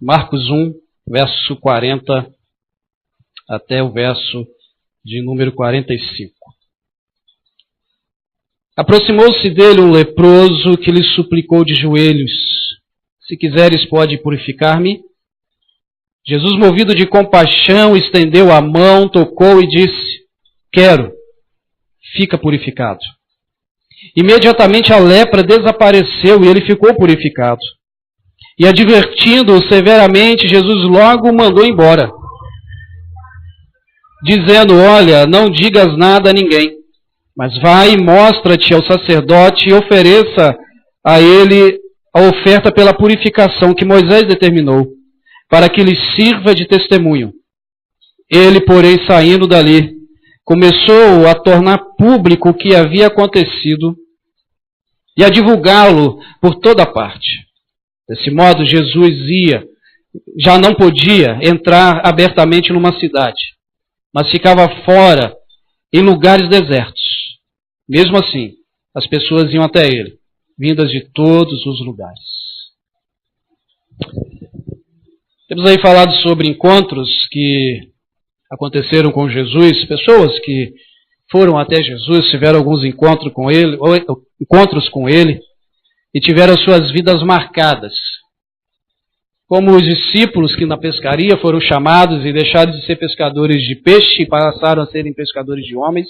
Marcos 1, verso 40 até o verso de número 45. Aproximou-se dele um leproso que lhe suplicou de joelhos: se quiseres, pode purificar-me. Jesus, movido de compaixão, estendeu a mão, tocou e disse: quero, fica purificado. Imediatamente a lepra desapareceu e ele ficou purificado. E advertindo-o severamente, Jesus logo o mandou embora, dizendo: olha, não digas nada a ninguém, mas vai e mostra-te ao sacerdote e ofereça a ele a oferta pela purificação que Moisés determinou, para que lhe sirva de testemunho. Ele, porém, saindo dali, começou a tornar público o que havia acontecido e a divulgá-lo por toda parte. Desse modo, Jesus já não podia entrar abertamente numa cidade, mas ficava fora, em lugares desertos. Mesmo assim, as pessoas iam até ele, vindas de todos os lugares. Temos aí falado sobre encontros que aconteceram com Jesus, pessoas que foram até Jesus, tiveram alguns encontros com ele e tiveram suas vidas marcadas. Como os discípulos que na pescaria foram chamados e deixaram de ser pescadores de peixe e passaram a serem pescadores de homens.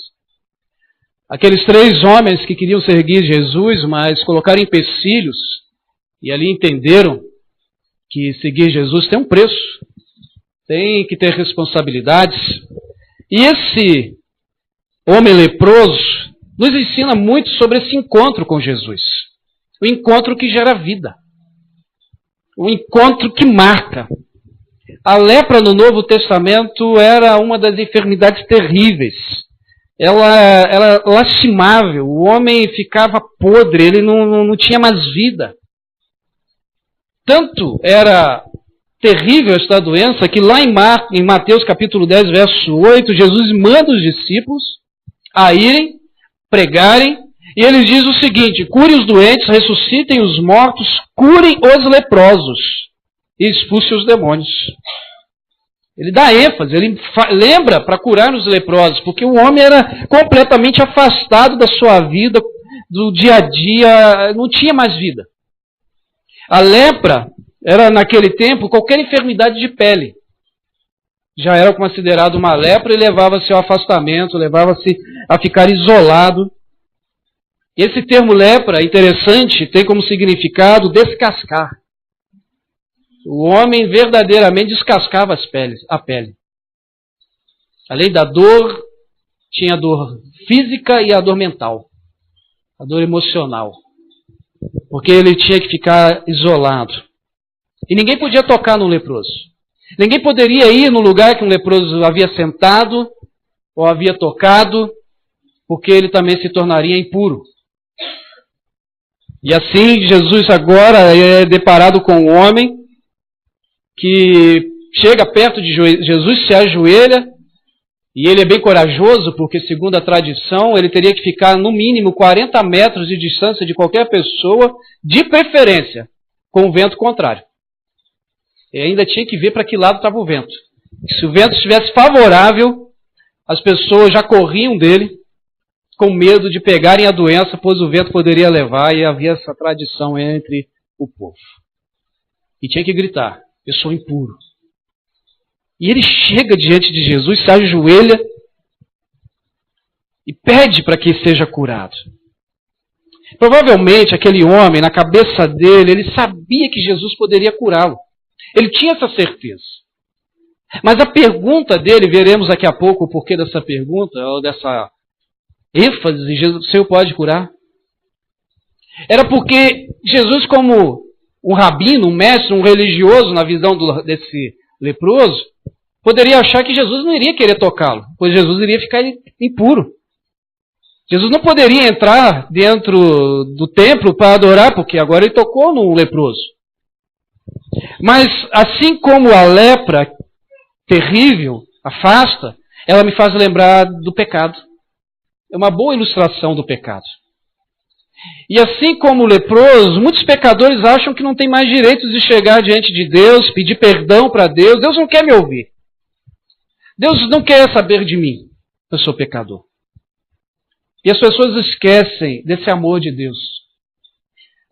Aqueles 3 homens que queriam seguir Jesus, mas colocaram empecilhos e ali entenderam que seguir Jesus tem um preço, tem que ter responsabilidades. E esse homem leproso nos ensina muito sobre esse encontro com Jesus. O encontro que gera vida. O encontro que marca. A lepra no Novo Testamento era uma das enfermidades terríveis. Ela era lastimável. O homem ficava podre, ele não tinha mais vida. Tanto era terrível esta doença que lá em Mateus capítulo 10, verso 8, Jesus manda os discípulos a irem, pregarem, e ele diz o seguinte: curem os doentes, ressuscitem os mortos, curem os leprosos e expulsem os demônios. Ele dá ênfase, ele lembra para curar os leprosos, porque o homem era completamente afastado da sua vida, do dia a dia, não tinha mais vida. A lepra era, naquele tempo, qualquer enfermidade de pele. Já era considerado uma lepra e levava-se ao afastamento, levava-se a ficar isolado. Esse termo lepra, interessante, tem como significado descascar. O homem verdadeiramente descascava a pele. Além da dor, tinha a dor física e a dor mental. A dor emocional. Porque ele tinha que ficar isolado. E ninguém podia tocar no leproso. Ninguém poderia ir no lugar que um leproso havia sentado ou havia tocado, porque ele também se tornaria impuro. E assim, Jesus agora é deparado com um homem que chega perto de Jesus, se ajoelha, e ele é bem corajoso, porque segundo a tradição, ele teria que ficar no mínimo 40 metros de distância de qualquer pessoa, de preferência, com o vento contrário. E ainda tinha que ver para que lado estava o vento. Se o vento estivesse favorável, as pessoas já corriam dele, com medo de pegarem a doença, pois o vento poderia levar, e havia essa tradição entre o povo. E tinha que gritar: eu sou impuro. E ele chega diante de Jesus, se ajoelha e pede para que seja curado. Provavelmente aquele homem, na cabeça dele, ele sabia que Jesus poderia curá-lo. Ele tinha essa certeza. Mas a pergunta dele, veremos daqui a pouco o porquê dessa pergunta, ou dessa ênfase: Jesus, o Senhor pode curar? Era porque Jesus, como um rabino, um mestre, um religioso, na visão desse leproso, poderia achar que Jesus não iria querer tocá-lo, pois Jesus iria ficar impuro. Jesus não poderia entrar dentro do templo para adorar, porque agora ele tocou num leproso. Mas, assim como a lepra terrível afasta, ela me faz lembrar do pecado. É uma boa ilustração do pecado. E assim como o leproso, muitos pecadores acham que não tem mais direito de chegar diante de Deus, pedir perdão para Deus. Deus não quer me ouvir. Deus não quer saber de mim. Eu sou pecador. E as pessoas esquecem desse amor de Deus.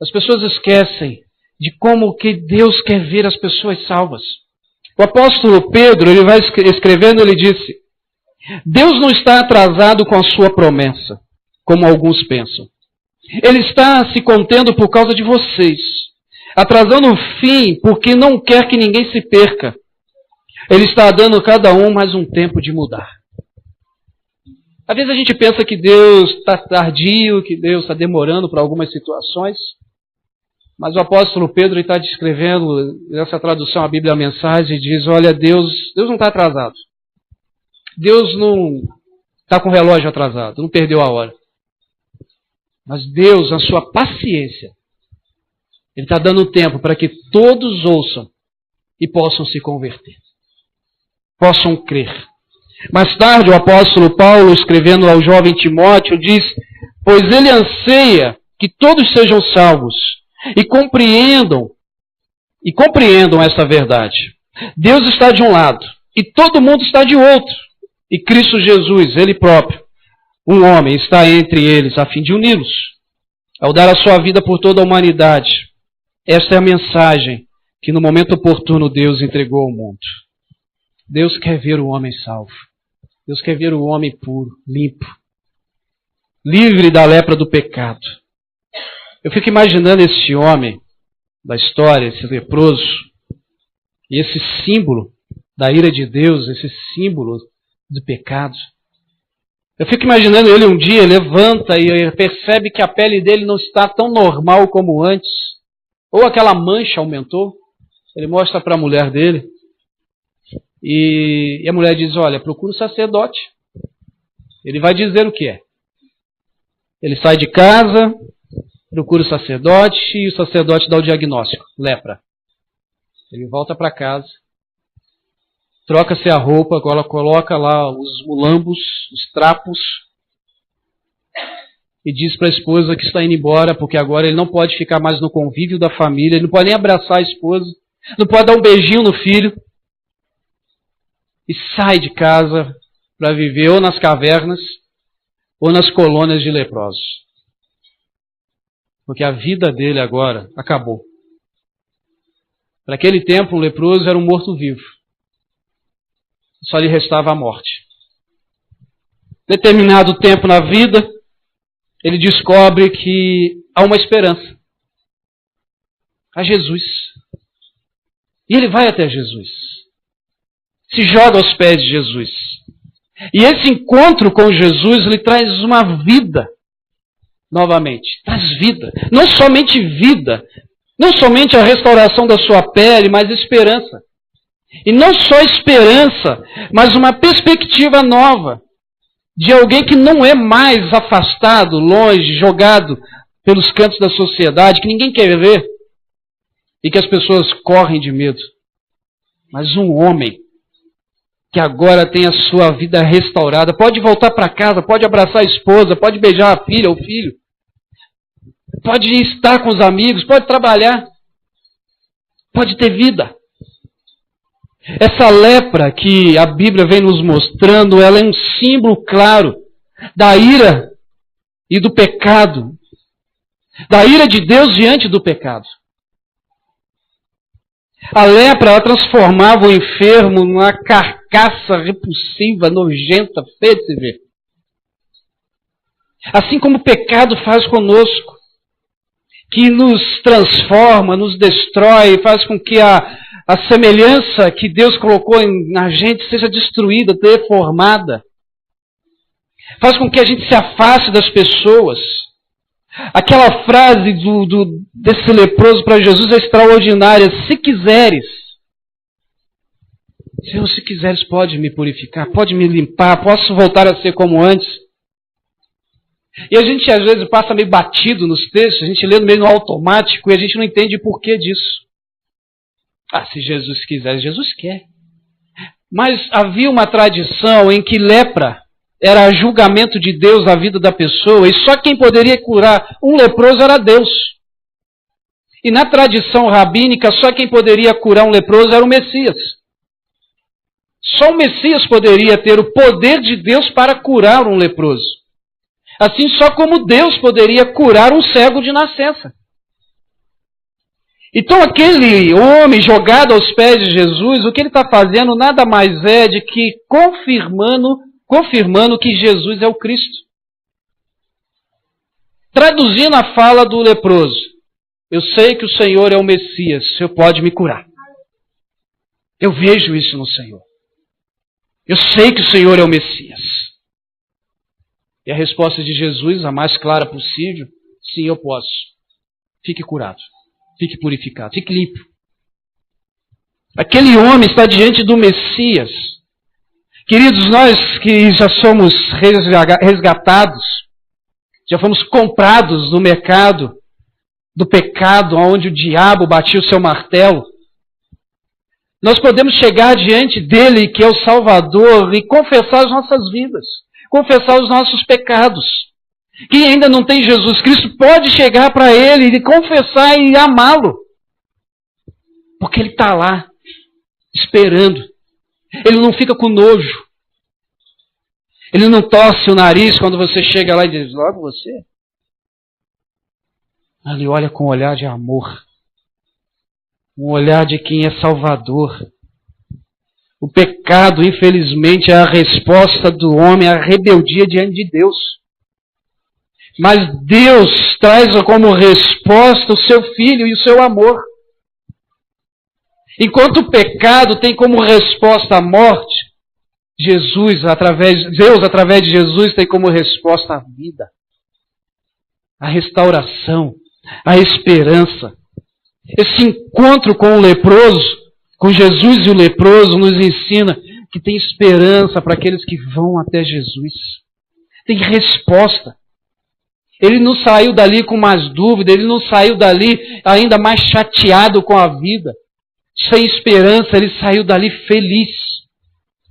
As pessoas esquecem de como que Deus quer ver as pessoas salvas. O apóstolo Pedro, ele vai escrevendo, ele disse: Deus não está atrasado com a sua promessa, como alguns pensam. Ele está se contendo por causa de vocês, atrasando o fim porque não quer que ninguém se perca. Ele está dando a cada um mais um tempo de mudar. Às vezes a gente pensa que Deus está tardio, que Deus está demorando para algumas situações, mas o apóstolo Pedro está descrevendo nessa tradução à Bíblia a mensagem e diz: olha, Deus não está atrasado. Deus não está com o relógio atrasado, não perdeu a hora. Mas Deus, na sua paciência, Ele está dando tempo para que todos ouçam e possam se converter. Possam crer. Mais tarde, o apóstolo Paulo, escrevendo ao jovem Timóteo, diz: pois ele anseia que todos sejam salvos e compreendam essa verdade. Deus está de um lado e todo mundo está de outro. E Cristo Jesus, Ele próprio, um homem, está entre eles a fim de uni-los, ao dar a sua vida por toda a humanidade. Esta é a mensagem que no momento oportuno Deus entregou ao mundo. Deus quer ver o homem salvo. Deus quer ver o homem puro, limpo, livre da lepra do pecado. Eu fico imaginando esse homem da história, esse leproso, e esse símbolo da ira de Deus, esse símbolo do pecado. Eu fico imaginando ele um dia, levanta e percebe que a pele dele não está tão normal como antes, ou aquela mancha aumentou. Ele mostra para a mulher dele, e a mulher diz: olha, procura o sacerdote. Ele vai dizer o que é. Ele sai de casa, procura o sacerdote, e o sacerdote dá o diagnóstico: lepra. Ele volta para casa, troca-se a roupa, coloca lá os mulambos, os trapos, e diz para a esposa que está indo embora, porque agora ele não pode ficar mais no convívio da família, ele não pode nem abraçar a esposa, não pode dar um beijinho no filho, e sai de casa para viver ou nas cavernas ou nas colônias de leprosos. Porque a vida dele agora acabou. Para aquele tempo, o leproso era um morto-vivo. Só lhe restava a morte. Determinado tempo na vida, ele descobre que há uma esperança. Há Jesus. E ele vai até Jesus. Se joga aos pés de Jesus. E esse encontro com Jesus lhe traz uma vida novamente. Traz vida. Não somente vida. Não somente a restauração da sua pele, mas esperança. E não só esperança, mas uma perspectiva nova. De alguém que não é mais afastado, longe, jogado pelos cantos da sociedade, que ninguém quer ver. E que as pessoas correm de medo. Mas um homem que agora tem a sua vida restaurada, pode voltar para casa, pode abraçar a esposa, pode beijar a filha ou o filho, pode estar com os amigos, pode trabalhar, pode ter vida. Essa lepra que a Bíblia vem nos mostrando, ela é um símbolo claro da ira e do pecado, da ira de Deus diante do pecado. A lepra, ela transformava o enfermo numa carcaça repulsiva, nojenta, feia de se ver. Assim como o pecado faz conosco, que nos transforma, nos destrói, faz com que a semelhança que Deus colocou na gente seja destruída, deformada. Faz com que a gente se afaste das pessoas. Aquela frase desse leproso para Jesus é extraordinária. Se quiseres, Senhor, se quiseres, pode me purificar, pode me limpar, posso voltar a ser como antes. E a gente às vezes passa meio batido nos textos, a gente lê meio no automático e a gente não entende o porquê disso. Se Jesus quiser, Jesus quer. Mas havia uma tradição em que lepra era julgamento de Deus na vida da pessoa, e só quem poderia curar um leproso era Deus. E na tradição rabínica, só quem poderia curar um leproso era o Messias. Só o Messias poderia ter o poder de Deus para curar um leproso. Assim, só como Deus poderia curar um cego de nascença. Então, aquele homem jogado aos pés de Jesus, o que ele está fazendo nada mais é de que confirmando que Jesus é o Cristo. Traduzindo a fala do leproso, eu sei que o Senhor é o Messias, o Senhor pode me curar. Eu vejo isso no Senhor. Eu sei que o Senhor é o Messias. E a resposta de Jesus, a mais clara possível, sim, eu posso. Fique curado, fique purificado, fique limpo. Aquele homem está diante do Messias. Queridos, nós que já somos resgatados, já fomos comprados no mercado do pecado, onde o diabo batia o seu martelo, nós podemos chegar diante dele, que é o Salvador, e confessar as nossas vidas, confessar os nossos pecados. Quem ainda não tem Jesus Cristo pode chegar para ele e confessar e amá-lo, porque ele está lá, esperando. Ele não fica com nojo. Ele não torce o nariz quando você chega lá e diz, logo você. Ele olha com um olhar de amor. Um olhar de quem é salvador. O pecado, infelizmente, é a resposta do homem à rebeldia diante de Deus. Mas Deus traz como resposta o seu Filho e o seu amor. Enquanto o pecado tem como resposta a morte, Deus, através de Jesus, tem como resposta a vida, a restauração, a esperança. Esse encontro com o leproso, com Jesus e o leproso, nos ensina que tem esperança para aqueles que vão até Jesus. Tem resposta. Ele não saiu dali com mais dúvida, ele não saiu dali ainda mais chateado com a vida, sem esperança, ele saiu dali feliz,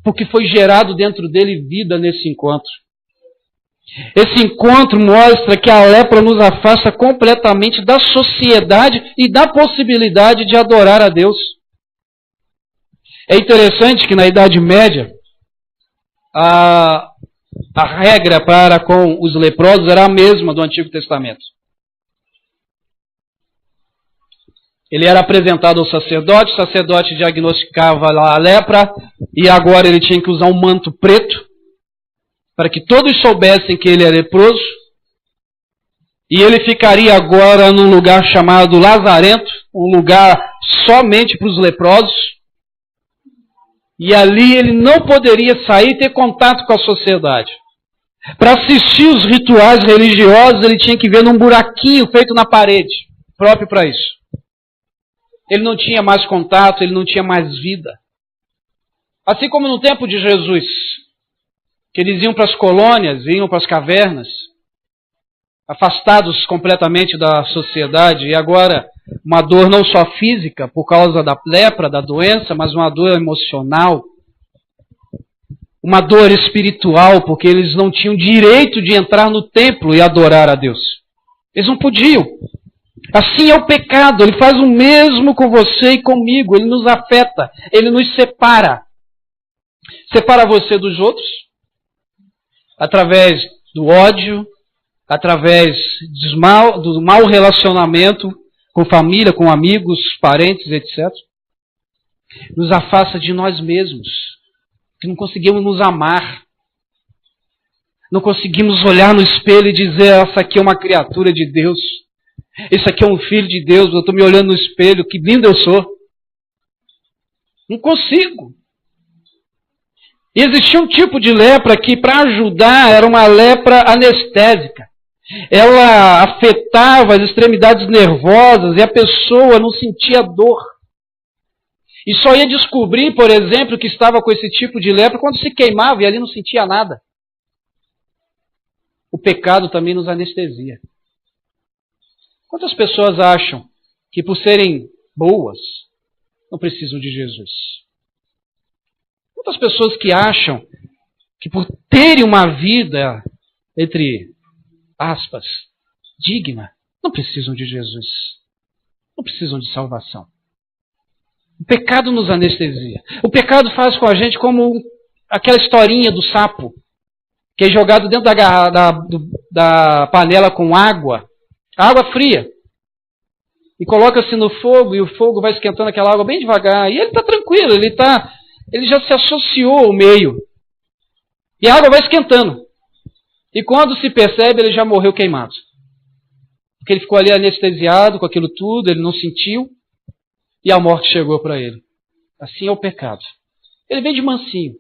porque foi gerado dentro dele vida nesse encontro. Esse encontro mostra que a lepra nos afasta completamente da sociedade e da possibilidade de adorar a Deus. É interessante que na Idade Média, a regra para com os leprosos era a mesma do Antigo Testamento. Ele era apresentado ao sacerdote, o sacerdote diagnosticava a lepra, e agora ele tinha que usar um manto preto, para que todos soubessem que ele é leproso, e ele ficaria agora num lugar chamado Lazarento, um lugar somente para os leprosos, e ali ele não poderia sair e ter contato com a sociedade. Para assistir os rituais religiosos, ele tinha que ver num buraquinho feito na parede, próprio para isso. Ele não tinha mais contato, ele não tinha mais vida. Assim como no tempo de Jesus, que eles iam para as colônias, iam para as cavernas, afastados completamente da sociedade, e agora uma dor não só física, por causa da lepra, da doença, mas uma dor emocional, uma dor espiritual, porque eles não tinham direito de entrar no templo e adorar a Deus. Eles não podiam. Assim é o pecado, ele faz o mesmo com você e comigo, ele nos afeta, ele nos separa. Separa você dos outros, através do ódio, através do mau relacionamento com família, com amigos, parentes, etc. Nos afasta de nós mesmos, que não conseguimos nos amar. Não conseguimos olhar no espelho e dizer, essa aqui é uma criatura de Deus. Esse aqui é um filho de Deus, eu estou me olhando no espelho, que lindo eu sou. Não consigo. E existia um tipo de lepra que, para ajudar, era uma lepra anestésica. Ela afetava as extremidades nervosas e a pessoa não sentia dor. E só ia descobrir, por exemplo, que estava com esse tipo de lepra quando se queimava e ali não sentia nada. O pecado também nos anestesia. Quantas pessoas acham que por serem boas não precisam de Jesus? Quantas pessoas que acham que por terem uma vida, entre aspas, digna, não precisam de Jesus. Não precisam de salvação. O pecado nos anestesia. O pecado faz com a gente como aquela historinha do sapo, que é jogado dentro da panela com água fria, e coloca-se no fogo, e o fogo vai esquentando aquela água bem devagar, e ele está tranquilo, ele já se associou ao meio, e a água vai esquentando, e quando se percebe, ele já morreu queimado, porque ele ficou ali anestesiado com aquilo tudo, ele não sentiu, e a morte chegou para ele. Assim é o pecado. Ele vem de mansinho,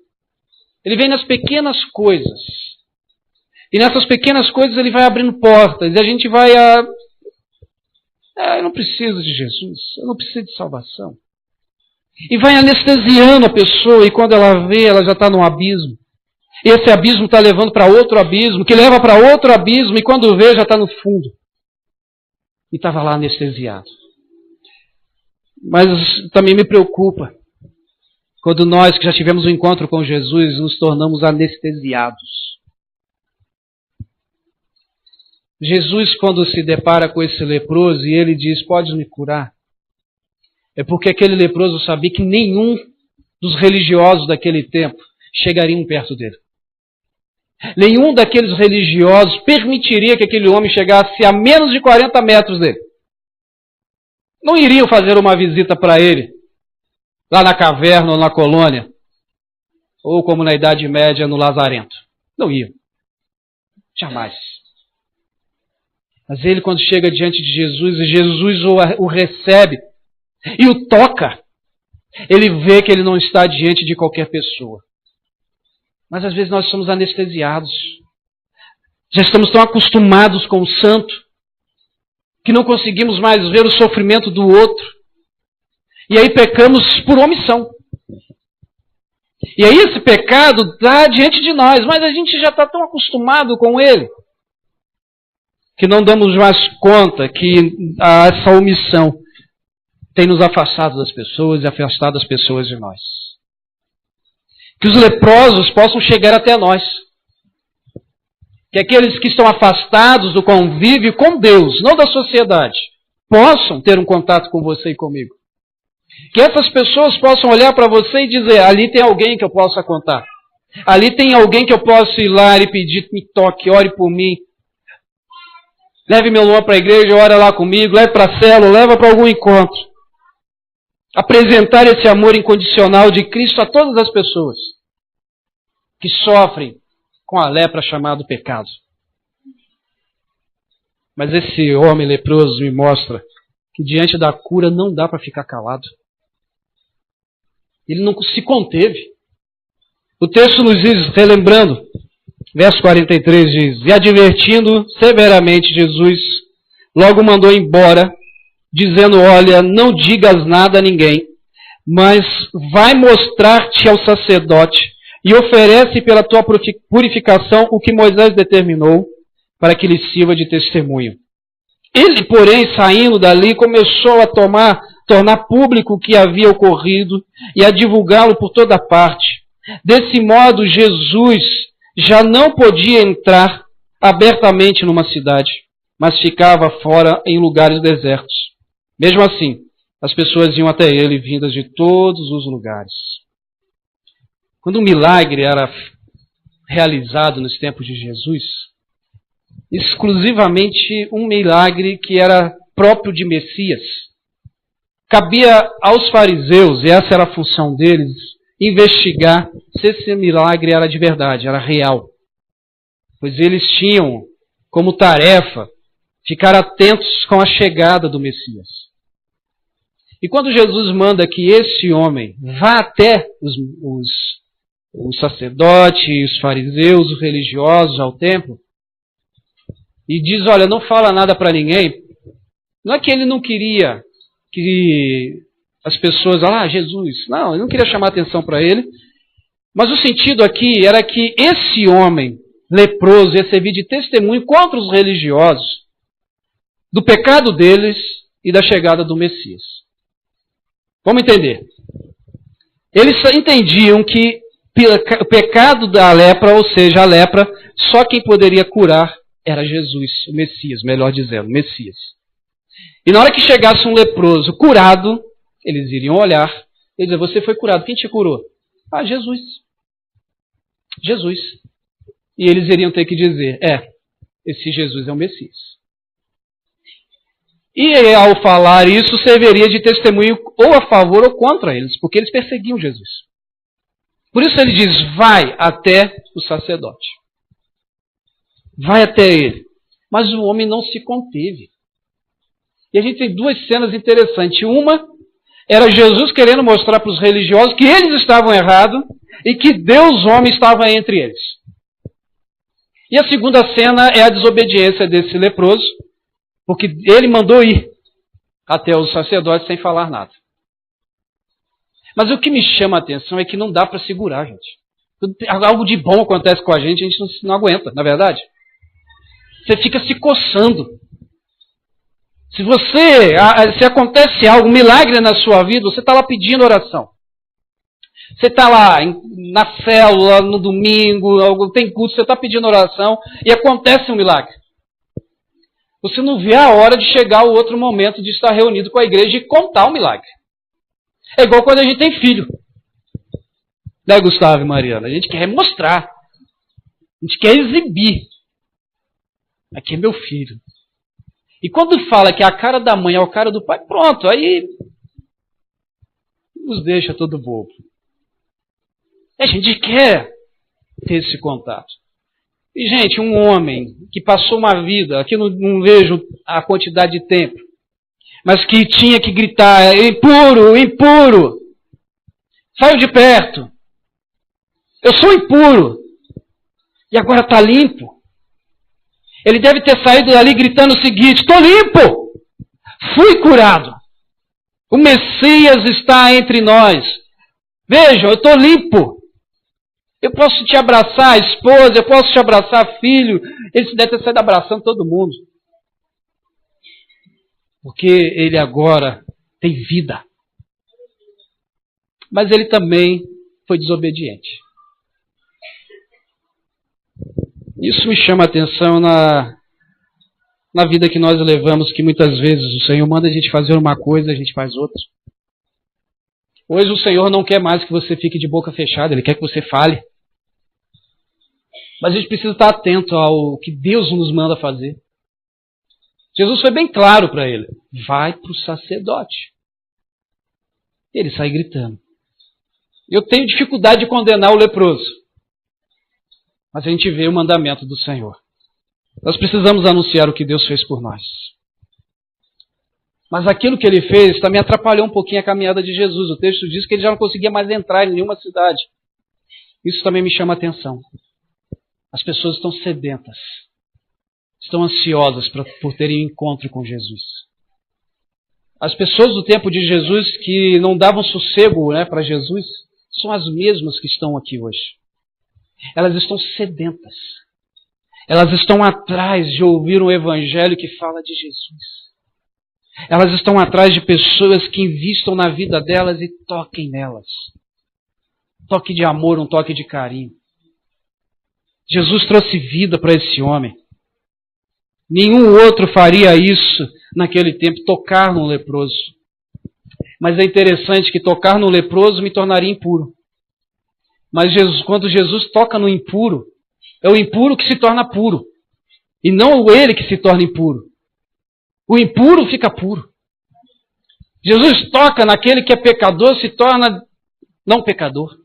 ele vem nas pequenas coisas, e nessas pequenas coisas ele vai abrindo portas, e a gente vai eu não preciso de Jesus, eu não preciso de salvação. E vai anestesiando a pessoa, e quando ela vê, ela já está num abismo. E esse abismo está levando para outro abismo, que leva para outro abismo, e quando vê, já está no fundo. E estava lá anestesiado. Mas também me preocupa, quando nós que já tivemos um encontro com Jesus, nos tornamos anestesiados. Jesus, quando se depara com esse leproso e ele diz, pode me curar, é porque aquele leproso sabia que nenhum dos religiosos daquele tempo chegariam perto dele. Nenhum daqueles religiosos permitiria que aquele homem chegasse a menos de 40 metros dele. Não iriam fazer uma visita para ele, lá na caverna ou na colônia, ou como na Idade Média, no Lazarento. Não iam. Jamais. Mas ele, quando chega diante de Jesus, e Jesus o recebe e o toca, ele vê que ele não está diante de qualquer pessoa. Mas às vezes nós somos anestesiados. Já estamos tão acostumados com o santo, que não conseguimos mais ver o sofrimento do outro. E aí pecamos por omissão. E aí esse pecado está diante de nós, mas a gente já está tão acostumado com ele, que não damos mais conta que essa omissão tem nos afastado das pessoas e afastado as pessoas de nós. Que os leprosos possam chegar até nós. Que aqueles que estão afastados do convívio com Deus, não da sociedade, possam ter um contato com você e comigo. Que essas pessoas possam olhar para você e dizer, ali tem alguém que eu possa contar. Ali tem alguém que eu posso ir lá e pedir, me toque, ore por mim. Leve meu nome para a igreja, ora lá comigo, leve para a célula, leva para algum encontro. Apresentar esse amor incondicional de Cristo a todas as pessoas que sofrem com a lepra chamada pecado. Mas esse homem leproso me mostra que diante da cura não dá para ficar calado. Ele não se conteve. O texto nos diz, relembrando, verso 43 diz, e advertindo severamente Jesus, logo mandou embora, dizendo, olha, não digas nada a ninguém, mas vai mostrar-te ao sacerdote e oferece pela tua purificação o que Moisés determinou para que lhe sirva de testemunho. Ele, porém, saindo dali, começou a tornar público o que havia ocorrido e a divulgá-lo por toda parte. Desse modo, Jesus já não podia entrar abertamente numa cidade, mas ficava fora em lugares desertos. Mesmo assim, as pessoas iam até ele, vindas de todos os lugares. Quando um milagre era realizado nos tempos de Jesus, exclusivamente um milagre que era próprio de Messias, cabia aos fariseus, e essa era a função deles, investigar se esse milagre era de verdade, era real. Pois eles tinham como tarefa ficar atentos com a chegada do Messias. E quando Jesus manda que esse homem vá até os sacerdotes, os fariseus, os religiosos ao templo, e diz, olha, não fala nada para ninguém, não é que ele não queria que as pessoas, Jesus, não, ele não queria chamar atenção para ele, mas o sentido aqui era que esse homem leproso ia servir de testemunho contra os religiosos do pecado deles e da chegada do Messias. Vamos entender. Eles entendiam que o pecado da lepra, ou seja, a lepra, só quem poderia curar era Jesus, o Messias, melhor dizendo, o Messias. E na hora que chegasse um leproso curado, eles iriam olhar e dizer, você foi curado, quem te curou? Ah, Jesus. Jesus. E eles iriam ter que dizer, esse Jesus é o Messias. E ao falar isso, serviria de testemunho ou a favor ou contra eles, porque eles perseguiam Jesus. Por isso ele diz, vai até o sacerdote. Vai até ele. Mas o homem não se conteve. E a gente tem duas cenas interessantes. Uma era Jesus querendo mostrar para os religiosos que eles estavam errados e que Deus, homem, estava entre eles. E a segunda cena é a desobediência desse leproso, porque ele mandou ir até os sacerdotes sem falar nada. Mas o que me chama a atenção é que não dá para segurar, gente. Algo de bom acontece com a gente não aguenta, na verdade. Você fica se coçando. Se acontece algo, um milagre na sua vida, você está lá pedindo oração. Você está lá na célula, no domingo, tem culto, você está pedindo oração e acontece um milagre. Você não vê a hora de chegar o outro momento de estar reunido com a igreja e contar o milagre. É igual quando a gente tem filho. Né, Gustavo e Mariana? A gente quer mostrar. A gente quer exibir. Aqui é meu filho. E quando fala que a cara da mãe é a cara do pai, pronto, aí nos deixa todo bobo. A gente quer ter esse contato. E, gente, um homem que passou uma vida, aqui não vejo a quantidade de tempo, mas que tinha que gritar, impuro, impuro, saiu de perto, eu sou impuro, e agora está limpo. Ele deve ter saído dali gritando o seguinte, estou limpo, fui curado, o Messias está entre nós, vejam, eu estou limpo. Eu posso te abraçar, esposa, eu posso te abraçar, filho. Ele deve ter saído abraçando todo mundo. Porque ele agora tem vida. Mas ele também foi desobediente. Isso me chama a atenção na vida que nós levamos, que muitas vezes o Senhor manda a gente fazer uma coisa, a gente faz outra. Hoje o Senhor não quer mais que você fique de boca fechada, Ele quer que você fale. Mas a gente precisa estar atento ao que Deus nos manda fazer. Jesus foi bem claro para ele. Vai para o sacerdote. Ele sai gritando. Eu tenho dificuldade de condenar o leproso. Mas a gente vê o mandamento do Senhor. Nós precisamos anunciar o que Deus fez por nós. Mas aquilo que ele fez também atrapalhou um pouquinho a caminhada de Jesus. O texto diz que ele já não conseguia mais entrar em nenhuma cidade. Isso também me chama a atenção. As pessoas estão sedentas, estão ansiosas por terem um encontro com Jesus. As pessoas do tempo de Jesus que não davam sossego, para Jesus, são as mesmas que estão aqui hoje. Elas estão sedentas. Elas estão atrás de ouvir um evangelho que fala de Jesus. Elas estão atrás de pessoas que invistam na vida delas e toquem nelas. Um toque de amor, um toque de carinho. Jesus trouxe vida para esse homem. Nenhum outro faria isso naquele tempo, tocar num leproso. Mas é interessante que tocar no leproso me tornaria impuro. Mas quando Jesus toca no impuro, é o impuro que se torna puro. E não ele que se torna impuro. O impuro fica puro. Jesus toca naquele que é pecador, se torna não pecador.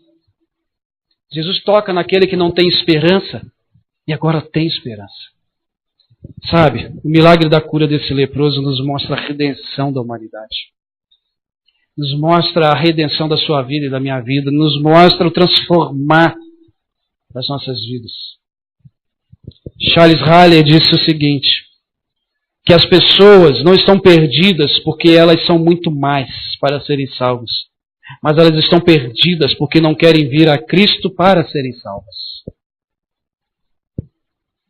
Jesus toca naquele que não tem esperança e agora tem esperança. Sabe, o milagre da cura desse leproso nos mostra a redenção da humanidade. Nos mostra a redenção da sua vida e da minha vida. Nos mostra o transformar das nossas vidas. Charles Haller disse o seguinte, que as pessoas não estão perdidas porque elas são muito mais para serem salvas. Mas elas estão perdidas porque não querem vir a Cristo para serem salvas.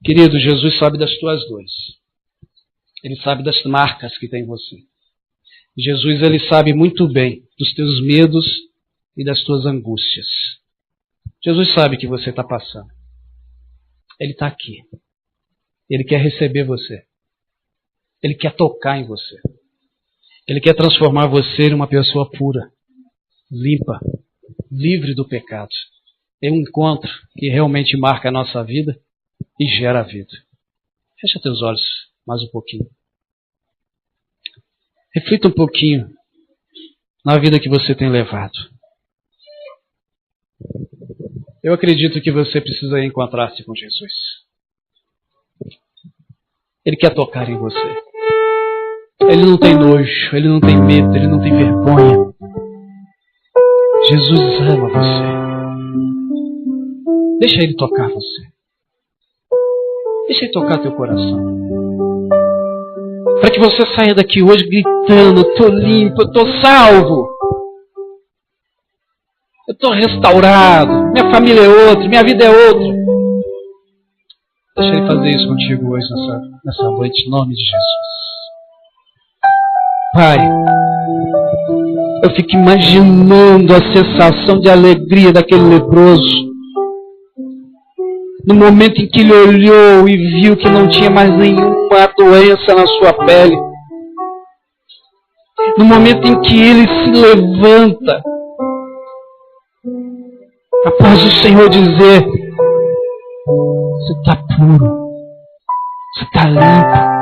Querido, Jesus sabe das tuas dores. Ele sabe das marcas que tem em você. Jesus, ele sabe muito bem dos teus medos e das tuas angústias. Jesus sabe o que você está passando. Ele está aqui. Ele quer receber você. Ele quer tocar em você. Ele quer transformar você em uma pessoa pura, limpa, livre do pecado. É um encontro que realmente marca a nossa vida e gera a vida. Fecha teus olhos mais um pouquinho. Reflita um pouquinho na vida que você tem levado. Eu acredito que você precisa encontrar-se com Jesus. Ele quer tocar em você. Ele não tem nojo, ele não tem medo, ele não tem vergonha. Jesus ama você. Deixa ele tocar você. Deixa ele tocar teu coração. Para que você saia daqui hoje gritando: eu estou limpo, eu estou salvo. Eu estou restaurado. Minha família é outra, minha vida é outra. Deixa ele fazer isso contigo hoje, nessa noite, em nome de Jesus. Pai, eu fico imaginando a sensação de alegria daquele leproso. No momento em que ele olhou e viu que não tinha mais nenhuma doença na sua pele. No momento em que ele se levanta, após o Senhor dizer: você está puro, você está limpo.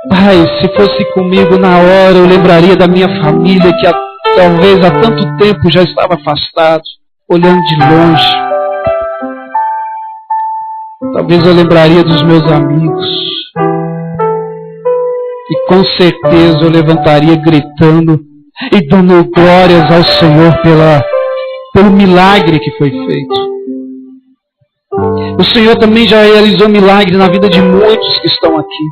Pai, se fosse comigo na hora, eu lembraria da minha família que talvez há tanto tempo já estava afastado, olhando de longe. Talvez eu lembraria dos meus amigos. E com certeza eu levantaria gritando e dando glórias ao Senhor pelo milagre que foi feito. O Senhor também já realizou milagre na vida de muitos que estão aqui.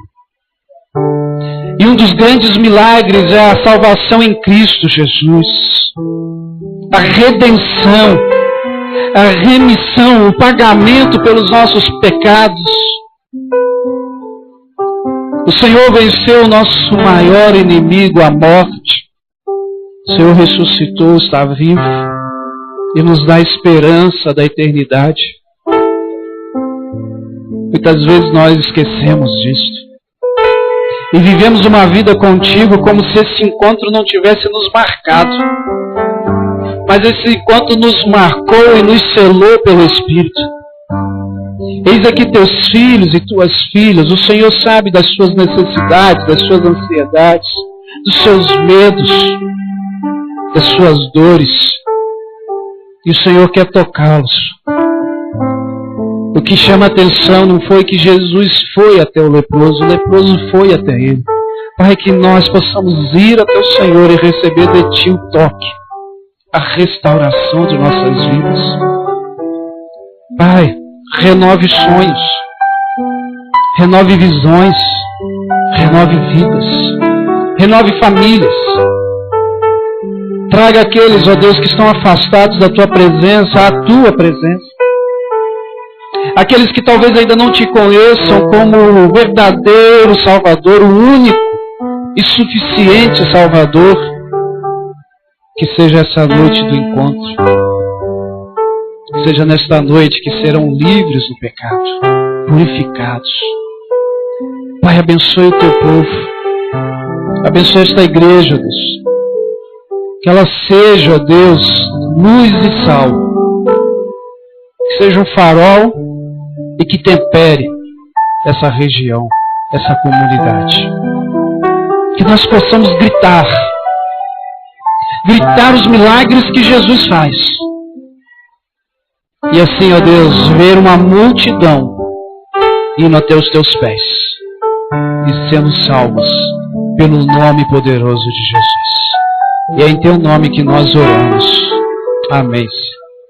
E um dos grandes milagres é a salvação em Cristo Jesus. A redenção, a remissão, o pagamento pelos nossos pecados. O Senhor venceu o nosso maior inimigo, a morte. O Senhor ressuscitou, está vivo e nos dá esperança da eternidade. Muitas vezes nós esquecemos disso. E vivemos uma vida contigo como se esse encontro não tivesse nos marcado. Mas esse encontro nos marcou e nos selou pelo Espírito. Eis aqui teus filhos e tuas filhas. O Senhor sabe das suas necessidades, das suas ansiedades, dos seus medos, das suas dores. E o Senhor quer tocá-los. O que chama a atenção não foi que Jesus foi até o leproso foi até ele. Pai, que nós possamos ir até o Senhor e receber de Ti o toque, a restauração de nossas vidas. Pai, renove sonhos, renove visões, renove vidas, renove famílias. Traga aqueles, ó Deus, que estão afastados da Tua presença, à Tua presença. Aqueles que talvez ainda não Te conheçam como o verdadeiro Salvador, o único e suficiente Salvador. Que seja essa noite do encontro. Que seja nesta noite que serão livres do pecado, purificados. Pai, abençoe o Teu povo. Abençoe esta igreja, Deus. Que ela seja, Deus, luz e sal. Que seja um farol e que tempere essa região, essa comunidade. Que nós possamos gritar os milagres que Jesus faz. E assim, ó Deus, ver uma multidão indo até os Teus pés e sendo salvos pelo nome poderoso de Jesus. E é em Teu nome que nós oramos. Amém.